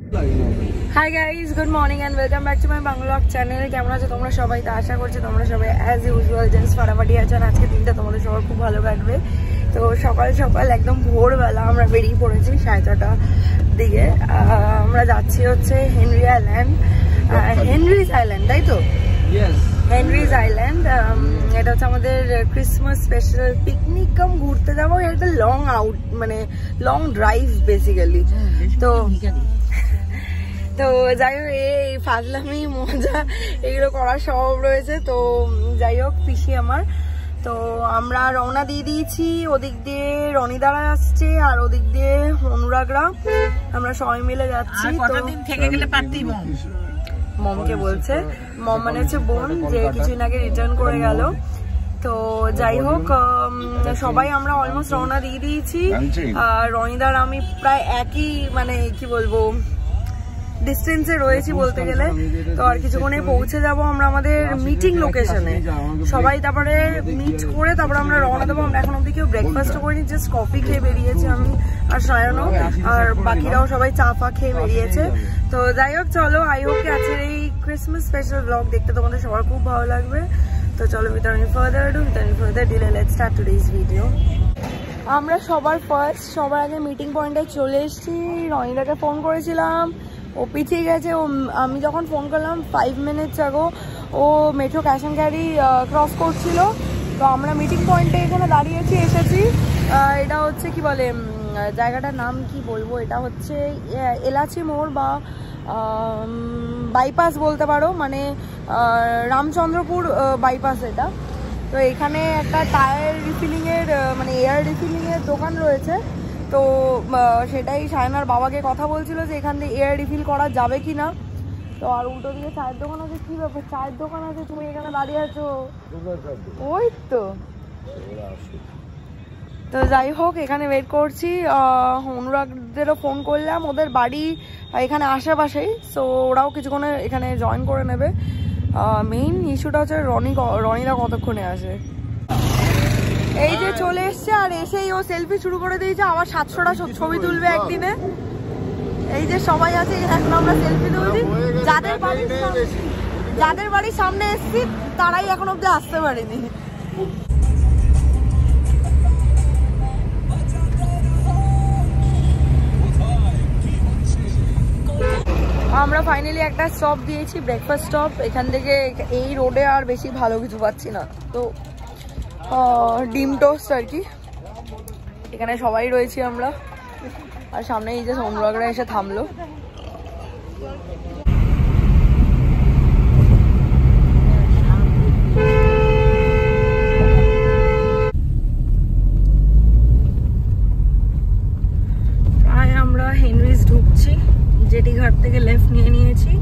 High guys, good morning and welcome back to my vlog channel. কেমন আছো তোমরা সবাই? তো আশা করছি তোমরা সবাই অ্যাজ ইউজুয়াল জাস্ট ফাটাফাটি আছো। আজকে দিনটা তোমাদের সবার খুব ভালো কাটবে। তো সকাল সকাল একদম ভোরবেলা আমরা বেরিয়ে পড়েছি 6:30টার দিকে। আমরা যাচ্ছি হচ্ছে হেনরি হেনরিজ আইল্যান্ড, তাই তো? Henry's island. এটা হচ্ছে আমাদের ক্রিসমাস স্পেশাল পিকনিক কাম ঘুরতে যাবো। এটা লং আউট, মানে লং ড্রাইভ বেসিক্যালি। তো যাই হোক, এই ফাজলামি মজা এগুলো করার স্বভাব রয়েছে। তো যাই হোক, পিসি আমার, তো আমরা রওনা দিয়ে দিয়েছি। ওদিক দিয়ে রনিদারা আসছে আর ওদিক দিয়ে অনুরাগরা, আমরা সবাই মিলে যাচ্ছি। মমকে বলছে, মম মানে হচ্ছে বোন, যে কিছুদিন আগে রিটার্ন করে গেল। তো যাই হোক, সবাই আমরা অলমোস্ট রওনা দিয়ে দিয়েছি। আর রনিদার আমি প্রায় একই, মানে কি বলবো, ডিস্টেন্সে রয়েছি বলতে গেলে। তো আর কিছুক্ষণে পৌঁছে যাব আমরা আমাদের মিটিং লোকেশনে। সবাই তারপরে মিট করে তারপরে আমরা রওনা দেবো। আমরা এখন অব্দি কেউ ব্রেকফাস্টও করিনি, জাস্ট কফি খেয়ে বেরিয়েছি আমি আর সায়নও, আর বাকিরাও সবাই চা ফা খেয়ে বেরিয়েছে। তো যাই হোক, চলো, আই হোপ আজকের এই ক্রিসমাস স্পেশাল ব্লগ দেখতে তোমাদের সবার খুব ভালো লাগবে। তো চলো, without any further delay, let's start today's video. আমরা সবার আগে মিটিং পয়েন্টে চলে এসেছি। রনিদাকে ফোন করেছিলাম, ও পিছিয়ে গেছে। আমি যখন ফোন করলাম 5 মিনিটস আগো, ও metro cash and carry cross করছিল। তো আমরা মিটিং পয়েন্টে এখানে দাঁড়িয়েছি, এসেছি। এটা হচ্ছে কি বলে, জায়গাটার নাম কি বলবো, এটা হচ্ছে এলাচি মোড় বা বাইপাস বলতে পারো, মানে রামচন্দ্রপুর বাইপাস এটা। তো এখানে একটা টায়ার রিফিলিংয়ের, মানে এয়ার রিফিলিংয়ের দোকান রয়েছে। তো সেটাই সায়নার বাবাকে কথা বলছিল যে এখান থেকে এয়ার রিফিল করা যাবে কি না। তো আর উল্টো দিকে চায়ের দোকান আছে। কি ব্যাপার, চায়ের দোকান আছে, তুমি এখানে দাঁড়িয়ে আছো? ওই তো। তো যাই হোক, এখানে ওয়েট করছি। অনুরাগদেরও ফোন করলাম, ওদের বাড়ি এখানে আশেপাশেই। সো ওরাও কিছুক্ষণে এখানে জয়েন করে নেবে। মেইন ইস্যুটা হচ্ছে রনিদা কতক্ষণে আসে। এই যে চলে এসছে, আর এসেই ও সেলফি শুরু করে দিয়েছে। আবার 700টা ছবি তুলবে একদিনে। এই যে সবাই আছে, এখন আমরা সেলফি তুলছি। যাদের বাড়ির সামনে এসছি তারাই এখন অব্দি আসতে পারেনি। আমরা ফাইনালি একটা স্টপ দিয়েছি, ব্রেকফাস্ট স্টপ। এখান থেকে এই রোডে আর বেশি ভালো কিছু পাচ্ছি না, তো ডিম টোস্ট আর কি। এখানে সবাই রয়েছি আমরা, আর সামনে এই যে অনুরাগরা এসে থামলো। প্রায় আমরা হেনরিজ ঢুকছি, জেটি ঘাট থেকে লেফট নিয়ে নিয়েছি।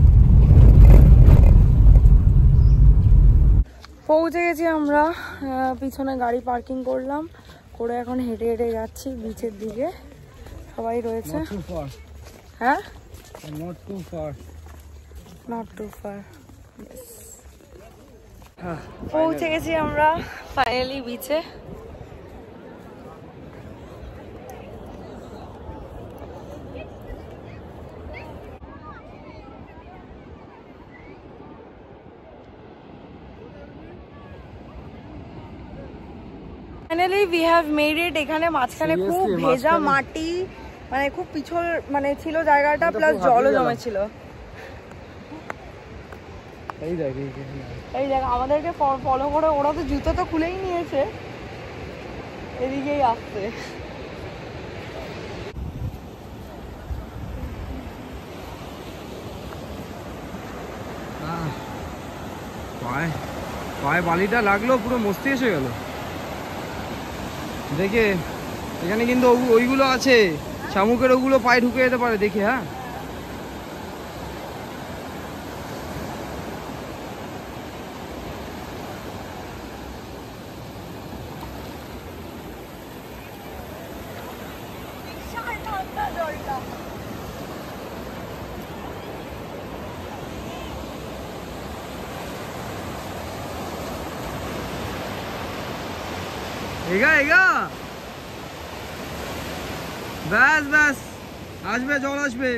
পৌঁছে গেছি আমরা, পিছনে গাড়ি পার্কিং করলাম করে এখন হেঁটে হেঁটে যাচ্ছি বিচের দিকে। সবাই রয়েছে। হ্যাঁ, নট টু ফার। পৌঁছে গেছি আমরা ফাইনালি বিচে। Finally we have made it. এখানে মাঝখানে খুব ভেজা মাটি, মানে খুব পিছল মানে ছিল জায়গাটা, প্লাস জলও জমেছিল। এই দেখ আমাদেরকে ফলো করে, ওরা তো জুতো তো খুলেই নিয়েছে, এদিকেই আসছে। পায়ে বালিটা লাগলো, পুরো মস্তি এসে গেল দেখে। এখানে কিন্তু ওইগুলো আছে, শামুকের ওগুলো পায়ে ঢুকে যেতে পারে দেখে। হ্যাঁ, এগা ব্যাস আসবে, জল আসবে।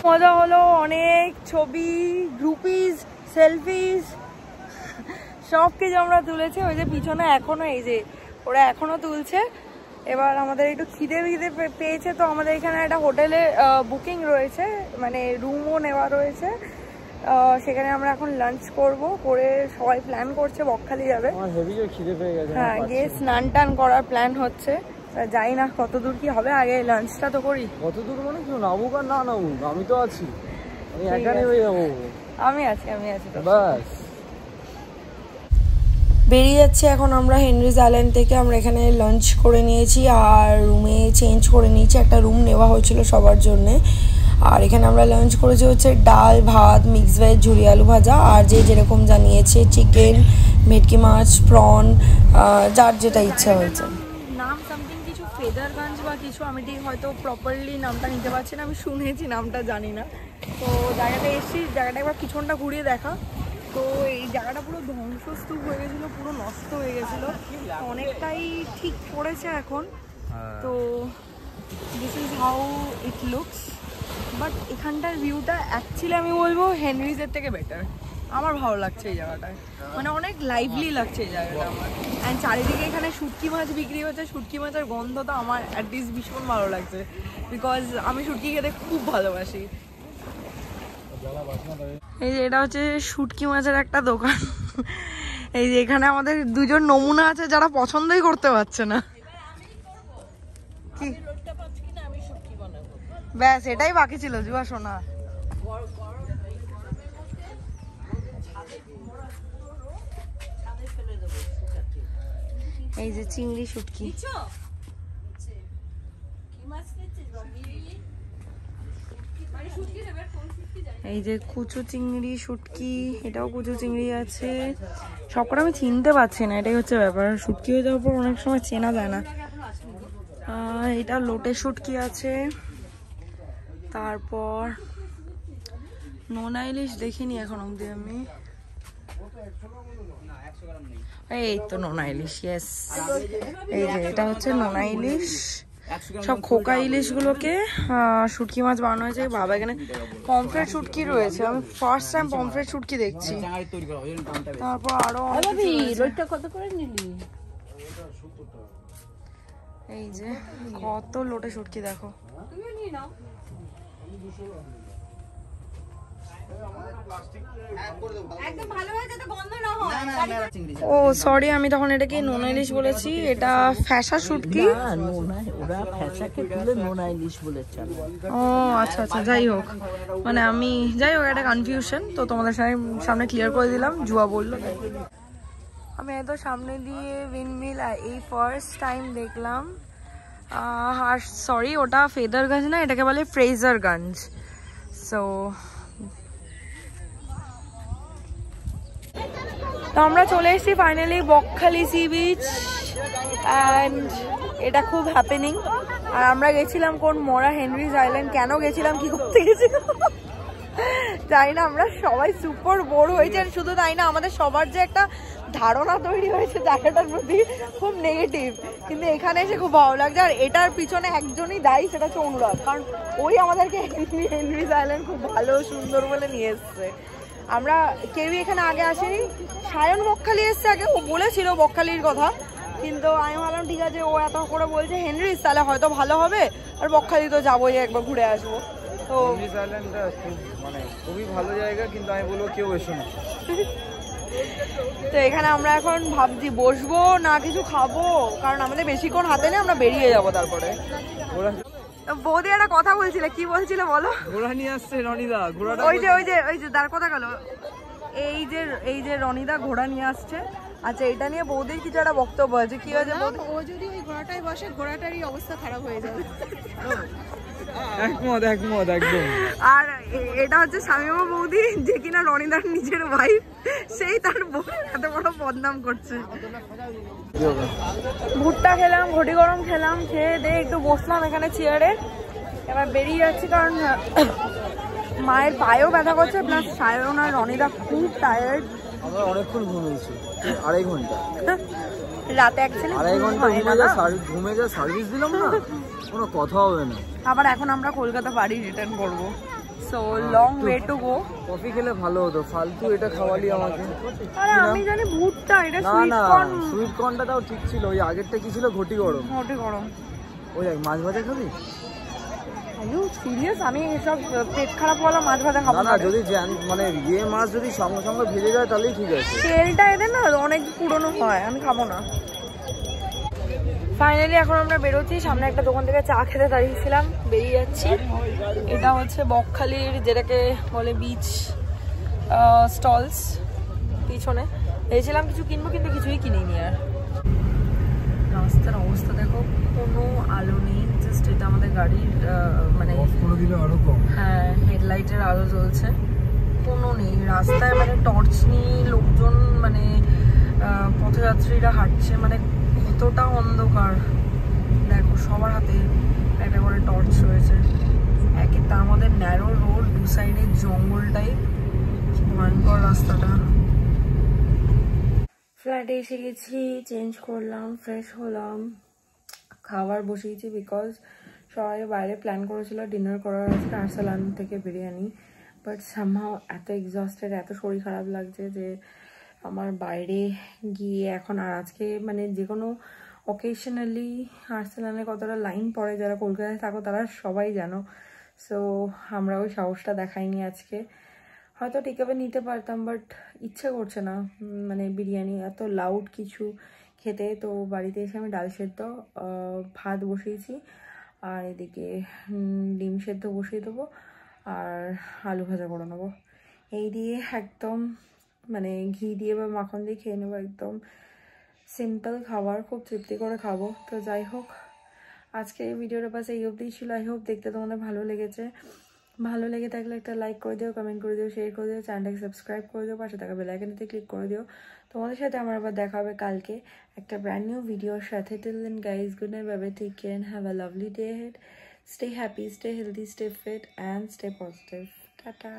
মজা হলো, অনেক ছবি, গ্রুপিজ, সেলফিজ সব কিছু আমরা তুলেছি। ওই যে পিছনে এখনো, এই যে ওরা এখনো তুলছে। এবার আমাদের একটু খিদে পেয়েছে, তো আমাদের এখানে একটা হোটেলে বুকিং রয়েছে, মানে রুমও নেওয়া রয়েছে। সেখানে আমরা এখন লাঞ্চ করব, করে সবাই প্ল্যান করছে বকখালি যাবে। হ্যাঁ, গিয়ে স্নান টান করার প্ল্যান হচ্ছে। যাই না কতদূর কি হবে, আগে লাঞ্চটা তো করি। কতদূর মানে কি, নামুক আর না নামুক আমি তো আছি, আমি একা নেমে যাবো। আমি আছি বাস। বেরিয়ে যাচ্ছে এখন আমরা হেনরিজ আইল্যান্ড থেকে। আমরা এখানে লাঞ্চ করে নিয়েছি আর রুমে চেঞ্জ করে নিয়েছি, একটা রুম নেওয়া হয়েছিল সবার জন্যে। আর এখানে আমরা লাঞ্চ করেছি হচ্ছে ডাল, ভাত, মিক্স ভেজ, ঝুরি আলু ভাজা, আর যে যেরকম জানিয়েছে চিকেন, ভেটকি মাছ, প্রন, যার যেটা ইচ্ছা হয়েছে। নাম সামথিং কিছু ফেদারগঞ্জ বা কিছু, আমি ঠিক হয়তো প্রপারলি নামটা নিতে পারছি না, আমি শুনেছি নামটা জানি না। তো জায়গাটা এসেছি, জায়গাটা একবার পিছনটা ঘুরিয়ে দেখা। তো এই জায়গাটা পুরো ধ্বংসস্তূপ হয়ে গেছিলো, পুরো নষ্ট হয়ে গেছিলো, অনেকটাই ঠিক পড়েছে এখন। তো this is how it looks. But এখানটার ভিউটা অ্যাকচুয়ালি আমি বলবো হেনরিজের থেকে বেটার। আমার ভালো লাগছে এই জায়গাটায়, মানে অনেক লাইভলি লাগছে এই জায়গাটা আমার। অ্যান্ড চারিদিকে এখানে শুটকি মাছ বিক্রি হচ্ছে, শুটকি মাছের গন্ধটা আমার অ্যাটলিস্ট ভীষণ ভালো লাগছে, বিকজ আমি শুটকি খেতে খুব ভালোবাসি। এই যে এটা হচ্ছে শুটকি মাছের একটা দোকান। এই যে এখানে আমাদের দুজন নমুনা আছে যারা পছন্দই করতে পারছে না। কি ব্যাস এটাই বাকি ছিল জুয়া সোনা। এই যে চিংড়ি শুটকি, এই যে কুচো চিংড়ি শুটকি, এটাও কুচো চিংড়ি আছে। সবকটা আমি চিনতে পারছি না, এটাই হচ্ছে ব্যাপার। শুটকি হয়ে যাওয়ার পর অনেক সময় চেনা যায় না। এটা লোটে শুটকি আছে, তারপর নোনা ইলিশ দেখিনি এখন অবধি আমি। এই তো নোনা ইলিশ, ইয়েস। এই যে এটা হচ্ছে নোনা ইলিশ। সব খোকা ইলিশ গুলোকে শুটকি মাছ বানানো হয়েছে। বাবা এখানে পমফ্রেট শুটকি রয়েছে, আমি ফার্স্ট টাইম পমফ্রেট শুটকি দেখছি। তারপর আরো এই যে কত লোটে শুটকি দেখো। ও সরি, আমি তখন এটাকে নোনা ইলিশ বলেছি, এটা ফ্যাসা শুটকি। ও আচ্ছা আচ্ছা, যাই হোক, মানে আমি যাই হোক একটা কনফিউশন, তো তোমাদের সামনে ক্লিয়ার করে দিলাম, জুয়া বললো। আমি এত সামনে দিয়ে উইন্ডমিল এই ফার্স্ট টাইম দেখলাম। আর সরি, ওটা ফেদারগঞ্জ না, এটাকে বলে ফ্রেজারগঞ্জ। সো তো আমরা চলে এসেছি finally Bakkhali sea beach, and এটা খুব হ্যাপেনিং। আর আমরা গেছিলাম কোন মোরা হেনরিজ আইল্যান্ড। কেন গেছিলাম, কি করতে গেছিলাম জানি না, আমরা সবাই সুপার বোর হয়েছে। শুধু তাই না, আমাদের সবার যে একটা ধারণা তৈরি হয়েছে জায়গাটার প্রতি খুব নেগেটিভ, কিন্তু এখানে এসে খুব ভালো লাগছে। আর এটার পিছনে একজনই দায়ী, সেটা হচ্ছে অনুরাগ, কারণ ওই আমাদেরকে হেনরিজ আইল্যান্ড খুব ভালো সুন্দর বলে নিয়ে এসছে। আমরা কেউই এখানে আগে আসেনি। সায়ন বকখালি এসছে আগে, ও বলেছিল বকখালির কথা, কিন্তু আমি ভাবলাম ঠিক আছে, ও এত করে বলছে হেনরিজ, তাহলে হয়তো ভালো হবে। আর বকখালি তো যাবোই, একবার ঘুরে আসবো। তো হেনরিজ আইল্যান্ডটা মানে খুবই ভালো জায়গা, কিন্তু আমি বলবো কেউ এসো না। তো এখানে আমরা এখন ভাবছি বসবো না কিছু খাবো, কারণ আমাদের বেশিক্ষণ হাতে নেই, আমরা বেরিয়ে যাবো। তারপরে বৌদি একটা কথা বলছিলে, কি বলছিল বলো? ঘোড়া নিয়ে আসছে রনিদা, ঘোড়াটা ওই যে তার কথা গেল, এই যে রনিদা ঘোড়া নিয়ে আসছে। আচ্ছা, এটা নিয়ে বৌদির কিছু একটা বক্তব্য আছে, কি হয়েছে? ও যদি ওই ঘোড়াটায় বসে, ঘোড়াটারই অবস্থা খারাপ হয়ে যাবে। একমত একদম। আর এটা হচ্ছে শামিমা বৌদি, যে কিনা রনিদার নিজের ওয়াইফ, সেই তার বোনের এত বড় বদনাম করছে। ভুট্টা খেলাম, ঘটি গরম খেলাম, খেয়ে দিয়ে একটু বসলাম এখানে চেয়ারে। এবার বেরিয়ে যাচ্ছি, কারণ মায়ের পায়েও ব্যথা করছে, প্লাস সায়ন আর রনিদা খুব টায়ার্ড। আমরা অনেকক্ষণ ঘুমিয়েছি, 2.5 ঘন্টা রাতে। অ্যাকচুয়ালি 2.5 ঘন্টা ঘুমে যা সার্ভিস দিলাম না, কোনো কথা হবে না। আবার এখন আমরা কলকাতা বাড়ি রিটার্ন করবো। So long way to go. Coffee খেলে ভালো হতো, ফালতু এটা খাওয়ালি আমাকে। আরে আমি জানি ভুট্টা, এটা না সুইট না, কর্ন। সুইট কর্নটা তাও ঠিক ছিল, ওই আগেরটা কি ছিল ঘটি গরম। ঘটি গরম। ওই মাছ ভাজা খাবি? আইয়ো সিরিয়াস, আমি এসব পেট খারাপ হলো মাছ ভাজা খাবো না। যদি মানে ইয়ে মাছ যদি সঙ্গে সঙ্গে ভেজে যায় তাহলেই ঠিক আছে। তেলটা এদের না অনেক পুরনো হয়, আমি খাবো না। ফাইনালি এখন আমরা বেরোচ্ছি, সামনে একটা দোকান থেকে চা খেতে দাঁড়িয়েছিলাম, বেরিয়ে যাচ্ছি। এটা হচ্ছে বকখালির যেটাকে বলে বিচ স্টলস, পিছনে ভেবেছিলাম কিছু কিনবো কিন্তু কিছুই কিনিনি। আর রাস্তার অবস্থা দেখো, কোনো আলো নেই, জাস্ট এটা আমাদের গাড়ির মানে হ্যাঁ হেডলাইটের আলো জ্বলছে, কোনো নেই রাস্তায়। মানে টর্চ নিয়ে লোকজন মানে পথযাত্রীরা হাঁটছে, মানে কতটা অন্ধকার দেখো, সবার হাতে একটা করে টর্চ রয়েছে। একে তার মধ্যে ন্যারো রোড, দু সাইডে জঙ্গল টাইপ, ভয়ঙ্কর রাস্তাটা। ফ্ল্যাটে এসে গেছি, চেঞ্জ করলাম, ফ্রেশ হলাম, খাবার বসিয়েছি। বিকজ সবাই বাইরে প্ল্যান করেছিল ডিনার করার আজকে আরসালান থেকে বিরিয়ানি, বাট সামহাও এত এক্সস্টেড, এত শরীর খারাপ লাগছে যে আমার বাইরে গিয়ে এখন আর আজকে মানে যে কোনো অকেশনালি আরসালানে কতটা লাইন পড়ে, যারা কলকাতায় থাকো তারা সবাই জানো। সো আমরা ওই সাহসটা দেখাইনি আজকে। হয়তো টেকআওয়ে নিতে পারতাম, বাট ইচ্ছে করছে না মানে বিরিয়ানি এত লাউড কিছু খেতে। তো বাড়িতে এসে আমি ডাল সেদ্ধ ভাত বসিয়েছি, আর এদিকে ডিম সেদ্ধ বসিয়ে দেবো, আর আলু ভাজা করে নেবো। এই দিয়ে একদম মানে ঘি দিয়ে বা মাখন দিয়ে খেয়ে নেবো, একদম সিম্পল খাবার, খুব তৃপ্তি করে খাবো। তো যাই হোক, আজকে এই ভিডিওটা বাস এই অবধিই ছিল। আই হোপ দেখতে তোমাদের ভালো লেগেছে। ভালো লেগে থাকলে একটা লাইক করে দিও, কমেন্ট করে দিও, শেয়ার করে দিও, চ্যানেলটাকে সাবস্ক্রাইব করে দিও, পাশে থাকা বেল আইকনটাতে ক্লিক করে দিও। তোমাদের সাথে আমার আবার দেখা হবে কালকে একটা ব্র্যান্ড নিউ ভিডিওর সাথে। Till then guys, good night, bye bye, take care and have a lovely day ahead. Stay happy, stay healthy, stay fit and stay positive. Tata.